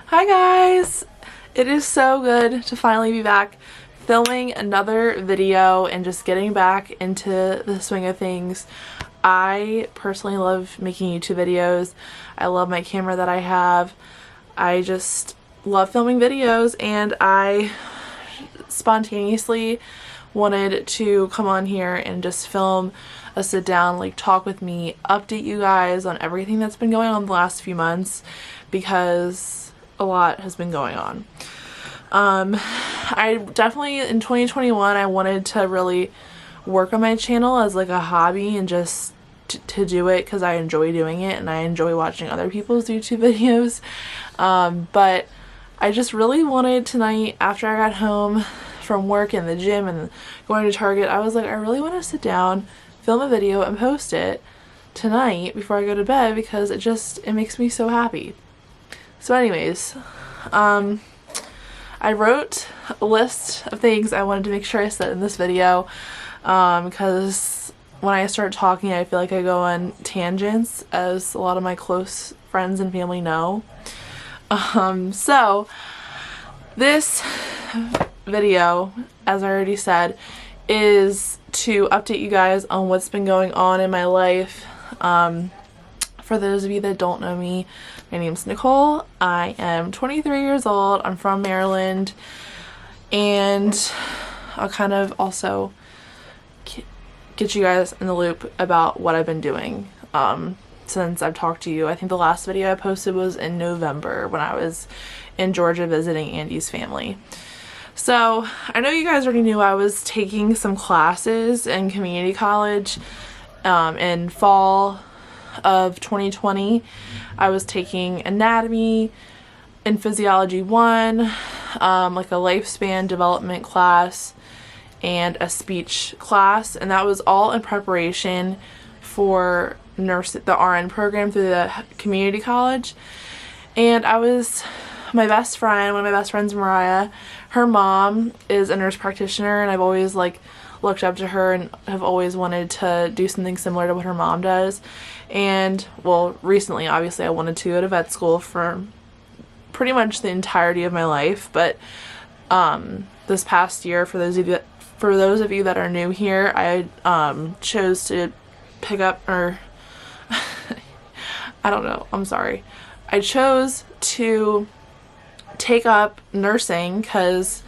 Hi guys! It is so good to finally be back filming another video and just getting back into the swing of things. I personally love making YouTube videos. I love my camera that I have. I just love filming videos, and I spontaneously wanted to come on here and just film a sit down, like talk with me, update you guys on everything that's been going on the last few months, because a lot has been going on. I definitely in 2021 I wanted to really work on my channel as like a hobby and just to do it because I enjoy doing it and I enjoy watching other people's YouTube videos. But I just really wanted tonight, after I got home from work and the gym and going to Target, I was like, I really want to sit down, film a video and post it tonight before I go to bed because it makes me so happy. So anyways, I wrote a list of things I wanted to make sure I said in this video, because when I start talking I feel like I go on tangents, as a lot of my close friends and family know. So this video, as I already said, is to update you guys on what's been going on in my life. For those of you that don't know me, my name's Nicole. I am 23 years old. I'm from Maryland, and I'll kind of also get you guys in the loop about what I've been doing since I've talked to you. I think the last video I posted was in November when I was in Georgia visiting Andy's family. So I know you guys already knew I was taking some classes in community college in fall of 2020. I was taking anatomy and physiology 1, like a lifespan development class and a speech class, and that was all in preparation for the RN program through the community college. And my best friend, one of my best friends, Mariah, her mom is a nurse practitioner, and I've always looked up to her and have always wanted to do something similar to what her mom does. And well, recently obviously I wanted to go to vet school for pretty much the entirety of my life, but this past year, for those of you that are new here, I chose to pick up, or I don't know, I'm sorry, I chose to take up nursing because,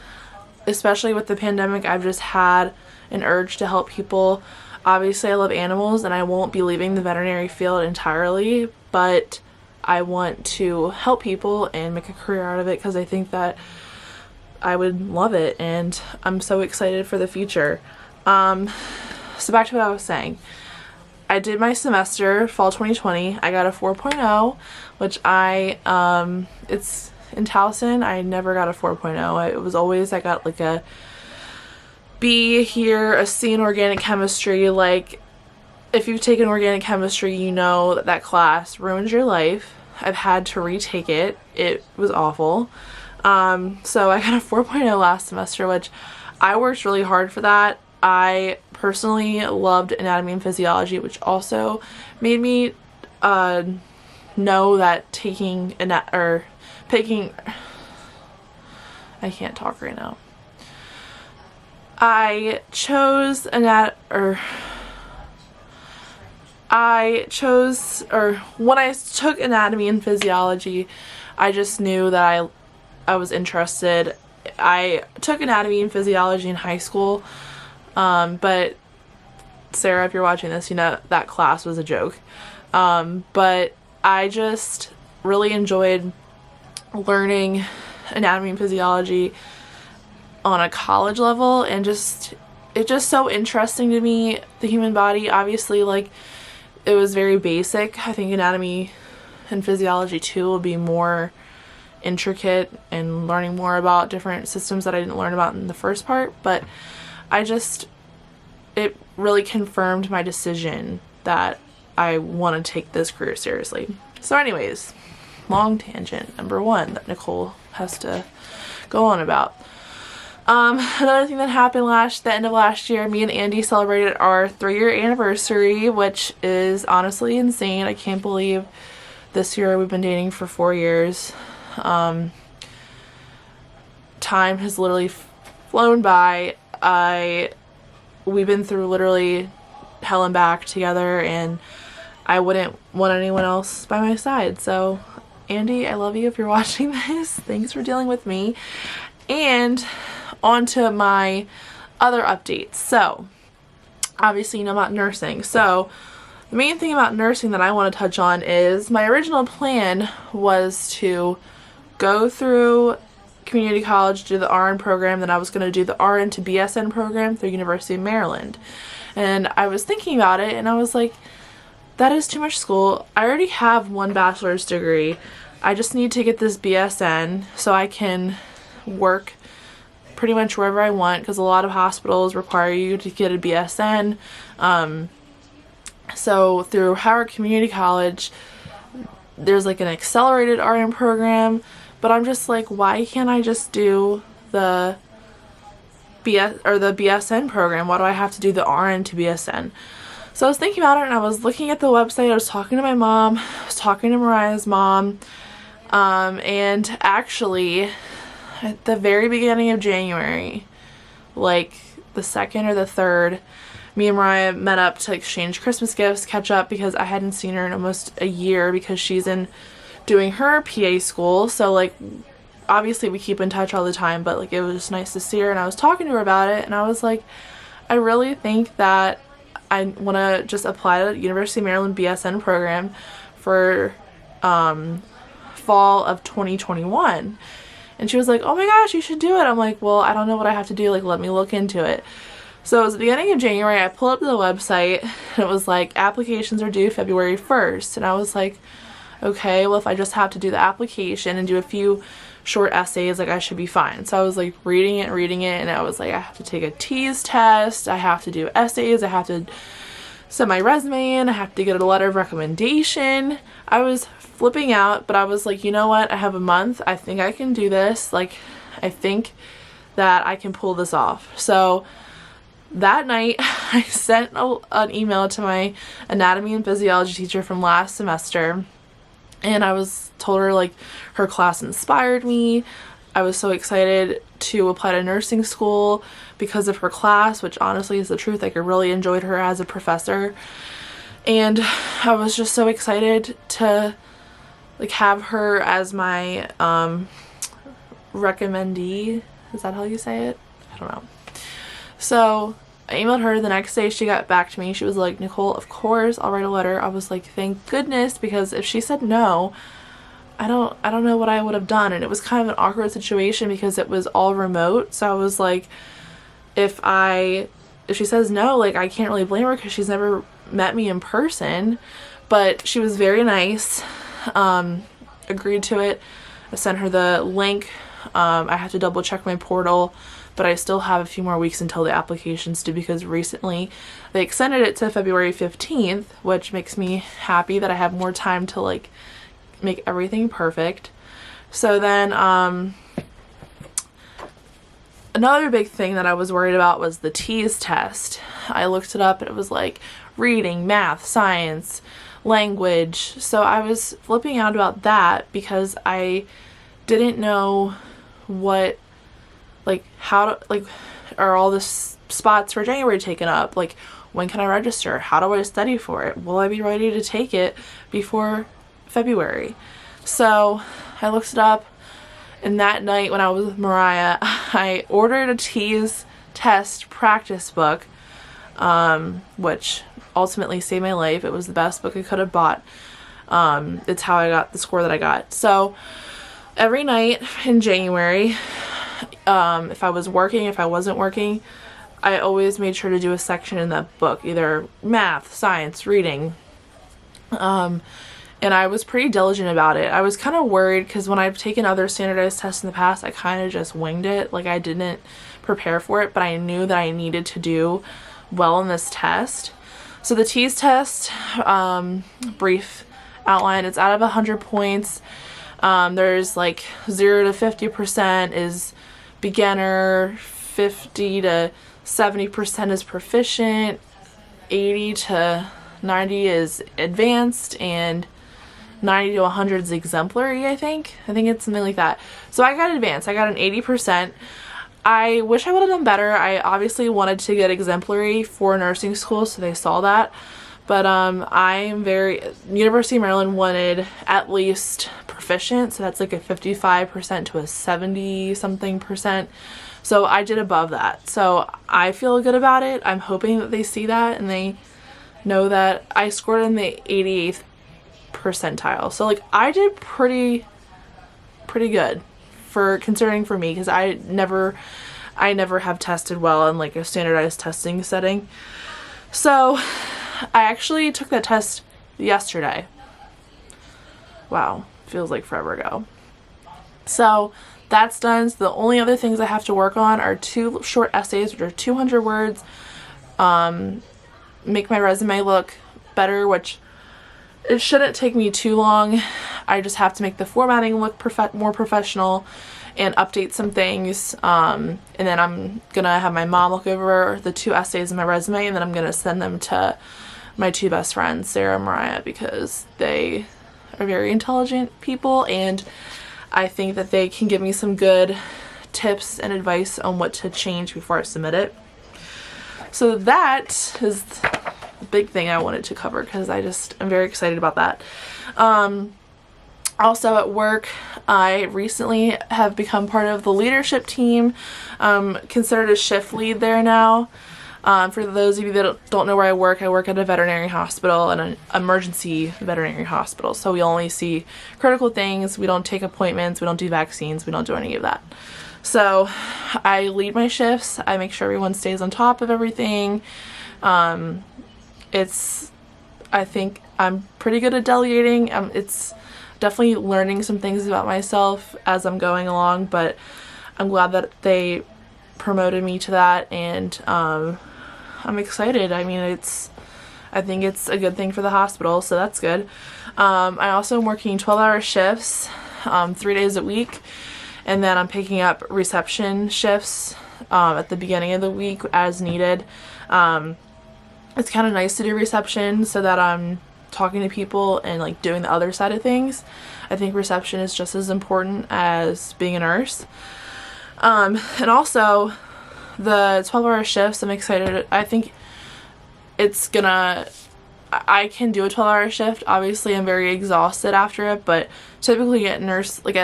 especially with the pandemic, I've just had an urge to help people. Obviously I love animals and I won't be leaving the veterinary field entirely, but I want to help people and make a career out of it because I think that I would love it, and I'm so excited for the future. So back to what I was saying. I did my semester, fall 2020. I got a 4.0, which it's in Towson. I never got a 4.0. It was always, I got like a B here, a C in organic chemistry. Like, if you've taken organic chemistry, you know that class ruins your life. I've had to retake it. It was awful. So I got a 4.0 last semester, which I worked really hard for that. I personally loved anatomy and physiology, which also made me know that I can't talk right now. I chose when I took anatomy and physiology, I just knew that I was interested. I took anatomy and physiology in high school, but Sarah, if you're watching this, you know that class was a joke. But I just really enjoyed learning anatomy and physiology on a college level, and it's just so interesting to me, the human body. Obviously, like, it was very basic. I think anatomy and physiology too will be more intricate and learning more about different systems that I didn't learn about in the first part, but it really confirmed my decision that I want to take this career seriously. So anyways, long tangent number 1 that Nicole has to go on about. Another thing that happened the end of last year, me and Andy celebrated our 3-year anniversary, which is honestly insane. I can't believe this year we've been dating for 4 years. Time has literally flown by. We've been through literally hell and back together, and I wouldn't want anyone else by my side. So Andy, I love you if you're watching this. Thanks for dealing with me. And on to my other updates. So obviously you know about nursing. So the main thing about nursing that I want to touch on is my original plan was to go through community college, do the RN program, then I was going to do the RN to BSN program through University of Maryland. And I was thinking about it, and I was like, that is too much school. I already have one bachelor's degree. I just need to get this BSN so I can work pretty much wherever I want, because a lot of hospitals require you to get a BSN. So through Howard Community College, there's like an accelerated RN program, but I'm just like, why can't I just do the BSN program? Why do I have to do the RN to BSN? So I was thinking about it, and I was looking at the website. I was talking to my mom. I was talking to Mariah's mom. And actually, at the very beginning of January, like the 2nd or the 3rd, me and Mariah met up to exchange Christmas gifts, catch up, because I hadn't seen her in almost a year because she's doing her PA school. So like obviously we keep in touch all the time, but like it was just nice to see her, and I was talking to her about it, and I was like, I really think that I want to just apply to the University of Maryland BSN program for fall of 2021. And she was like, oh my gosh, you should do it. I'm like, well, I don't know what I have to do, like let me look into it. So it was the beginning of January. I pulled up the website, and it was like applications are due February 1st, and I was like, okay, well if I just have to do the application and do a few short essays, like I should be fine. So I was like reading it, and I was like, I have to take a TEAS test, I have to do essays, I have to send my resume in, I have to get a letter of recommendation. I was flipping out, but I was like, you know what, I have a month, I think I can do this, like I think that I can pull this off. So that night I sent an email to my anatomy and physiology teacher from last semester, and I told her like her class inspired me. I was so excited to apply to nursing school because of her class, which honestly is the truth. Like I really enjoyed her as a professor, and I was just so excited to like have her as my recommendee. Is that how you say it? I don't know. So I emailed her the next day. She got back to me. She was like, Nicole, of course I'll write a letter. I was like, thank goodness, because if she said no, I don't know what I would have done. And it was kind of an awkward situation because it was all remote. So I was like, if she says no, like I can't really blame her because she's never met me in person. But she was very nice, agreed to it. I sent her the link. I have to double check my portal, but I still have a few more weeks until the application's due, because recently they extended it to February 15th, which makes me happy that I have more time to like make everything perfect. So then another big thing that I was worried about was the TEAS test. I looked it up, and it was like reading, math, science, language. So I was flipping out about that because I didn't know what, like how to, like, are all the spots for January taken up? Like when can I register? How do I study for it? Will I be ready to take it before February? So I looked it up, and that night when I was with Mariah, I ordered a TEAS test practice book, which ultimately saved my life. It was the best book I could have bought. It's how I got the score that I got. So every night in January, if I was working, if I wasn't working, I always made sure to do a section in that book, either math, science, reading. And I was pretty diligent about it. I was kind of worried because when I've taken other standardized tests in the past, I kind of just winged it. Like I didn't prepare for it, but I knew that I needed to do well in this test. So the TEAS test, brief outline, it's out of 100 points. There's like 0 to 50% is beginner, 50 to 70% is proficient, 80 to 90 is advanced, and 90 to 100 is exemplary, I think it's something like that. So I got advanced. I got an 80%. I wish I would have done better. I obviously wanted to get exemplary for nursing school, so they saw that. But University of Maryland wanted at least proficient, so that's like a 55% to a 70 something percent. So I did above that. So I feel good about it. I'm hoping that they see that and they know that I scored in the 88th percentile. So like I did pretty good for considering for me, because I never have tested well in like a standardized testing setting. So I actually took that test yesterday. Wow, feels like forever ago. So that's done. So the only other things I have to work on are 2 short essays, which are 200 words. Make my resume look better, which it shouldn't take me too long. I just have to make the formatting look more professional and update some things. And then I'm gonna have my mom look over the 2 essays in my resume, and then I'm gonna send them to my 2 best friends, Sarah and Mariah, because they are very intelligent people, and I think that they can give me some good tips and advice on what to change before I submit it. So that is the big thing I wanted to cover, because I'm very excited about that. Also at work, I recently have become part of the leadership team, considered a shift lead there now. For those of you that don't know where I work at a veterinary hospital and an emergency veterinary hospital. So we only see critical things. We don't take appointments. We don't do vaccines. We don't do any of that. So I lead my shifts. I make sure everyone stays on top of everything. I think I'm pretty good at delegating. It's definitely learning some things about myself as I'm going along, but I'm glad that they promoted me to that, and I'm excited. I mean, I think it's a good thing for the hospital, so that's good. I also am working 12-hour shifts, 3 days a week, and then I'm picking up reception shifts at the beginning of the week as needed. It's kind of nice to do reception so that I'm talking to people and like doing the other side of things. I think reception is just as important as being a nurse. And also the 12-hour shifts, I'm excited. I think I can do a 12-hour shift. Obviously I'm very exhausted after it, but typically at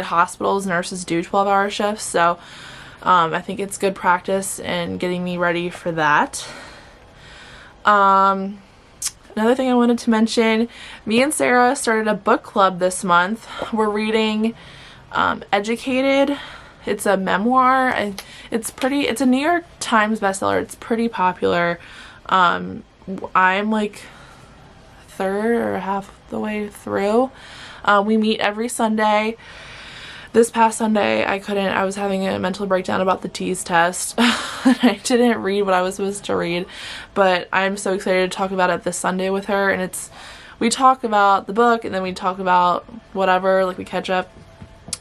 hospitals, nurses do 12-hour shifts. So I think it's good practice and getting me ready for that. Another thing I wanted to mention, me and Sarah started a book club this month. We're reading Educated. It's a memoir, and it's a New York Times bestseller. It's pretty popular. I'm like third or half the way through. We meet every Sunday. This past Sunday, I was having a mental breakdown about the TEAS test. I didn't read what I was supposed to read, but I'm so excited to talk about it this Sunday with her, and we talk about the book, and then we talk about whatever, like we catch up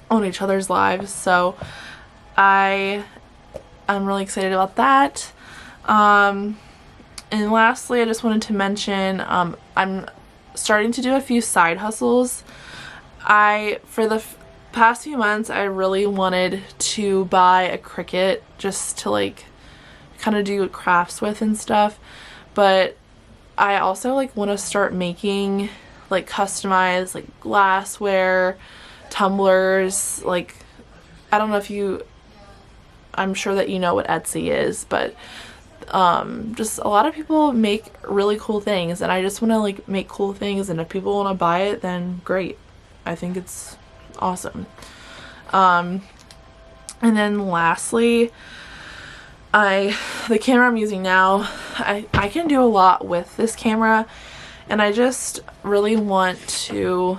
on each other's lives. So I'm really excited about that. And lastly, I just wanted to mention, I'm starting to do a few side hustles. For the past few months, I really wanted to buy a Cricut just to like kind of do crafts with and stuff, but I also like want to start making like customized like glassware, tumblers. Like, I don't know if I'm sure that you know what Etsy is, but just a lot of people make really cool things, and I just want to like make cool things, and if people want to buy it, then great. I think it's awesome. And then lastly, the camera I'm using now, I can do a lot with this camera, and I just really want to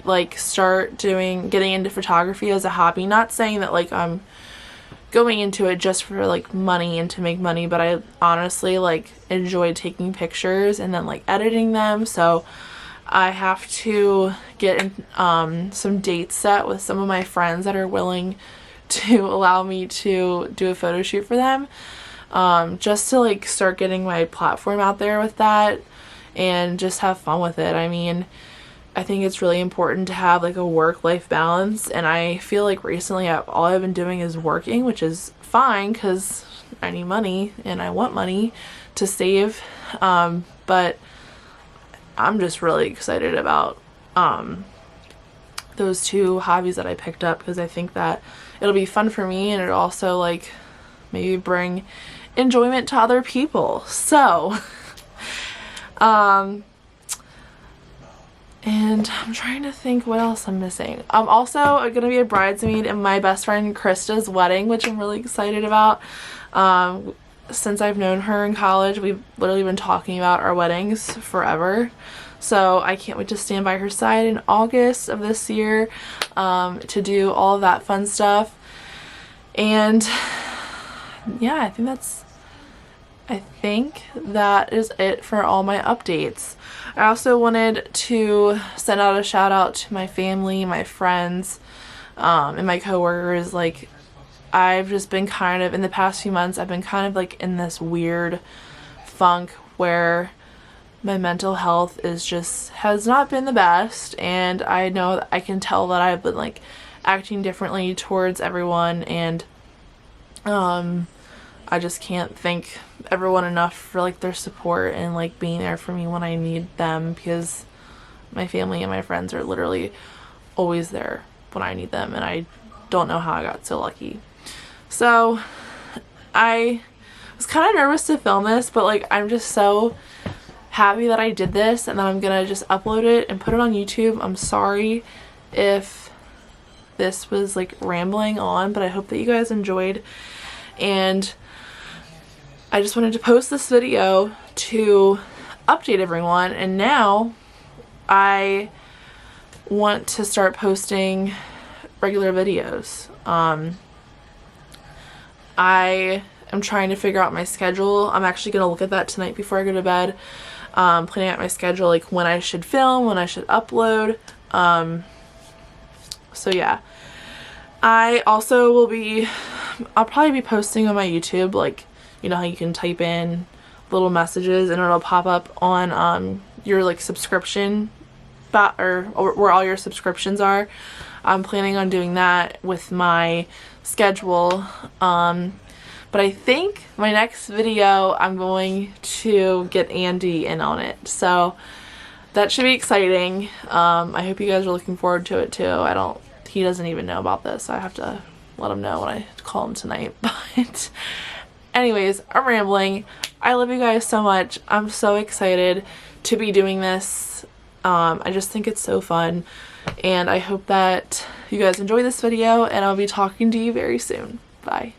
like start getting into photography as a hobby. Not saying that like I'm going into it just for like money and to make money, but I honestly like enjoy taking pictures and then like editing them. So I have to get some dates set with some of my friends that are willing to allow me to do a photo shoot for them, just to like start getting my platform out there with that and just have fun with it. I mean, I think it's really important to have like a work-life balance, and I feel like recently all I've been doing is working, which is fine because I need money and I want money to save, but I'm just really excited about those two hobbies that I picked up, because I think that it'll be fun for me, and it'll also like maybe bring enjoyment to other people. So and I'm trying to think what else I'm missing. I'm also gonna be a bridesmaid in my best friend Krista's wedding, which I'm really excited about. Since I've known her in college, we've literally been talking about our weddings forever. So I can't wait to stand by her side in August of this year, to do all of that fun stuff. And yeah, I think that is it for all my updates. I also wanted to send out a shout out to my family, my friends, and my coworkers. Like, I've just been kind of, in the past few months, I've been kind of like in this weird funk where my mental health has not been the best, and I know I can tell that I've been like acting differently towards everyone, and I just can't thank everyone enough for like their support and like being there for me when I need them, because my family and my friends are literally always there when I need them, and I don't know how I got so lucky. So I was kind of nervous to film this, but like I'm just so happy that I did this, and then I'm gonna just upload it and put it on YouTube. I'm sorry if this was like rambling on, but I hope that you guys enjoyed, and I just wanted to post this video to update everyone. And now I want to start posting regular videos. I am trying to figure out my schedule. I'm actually going to look at that tonight before I go to bed, planning out my schedule, like when I should film, when I should upload. So yeah, I also I'll probably be posting on my YouTube, like, you know how you can type in little messages and it'll pop up on your like subscription or where all your subscriptions are. I'm planning on doing that with my schedule. But I think my next video I'm going to get Andy in on it, so that should be exciting. I hope you guys are looking forward to it too. He doesn't even know about this, so I have to let him know when I call him tonight. But anyways, I'm rambling. I love you guys so much. I'm so excited to be doing this. I just think it's so fun, and I hope that you guys enjoy this video, and I'll be talking to you very soon. Bye.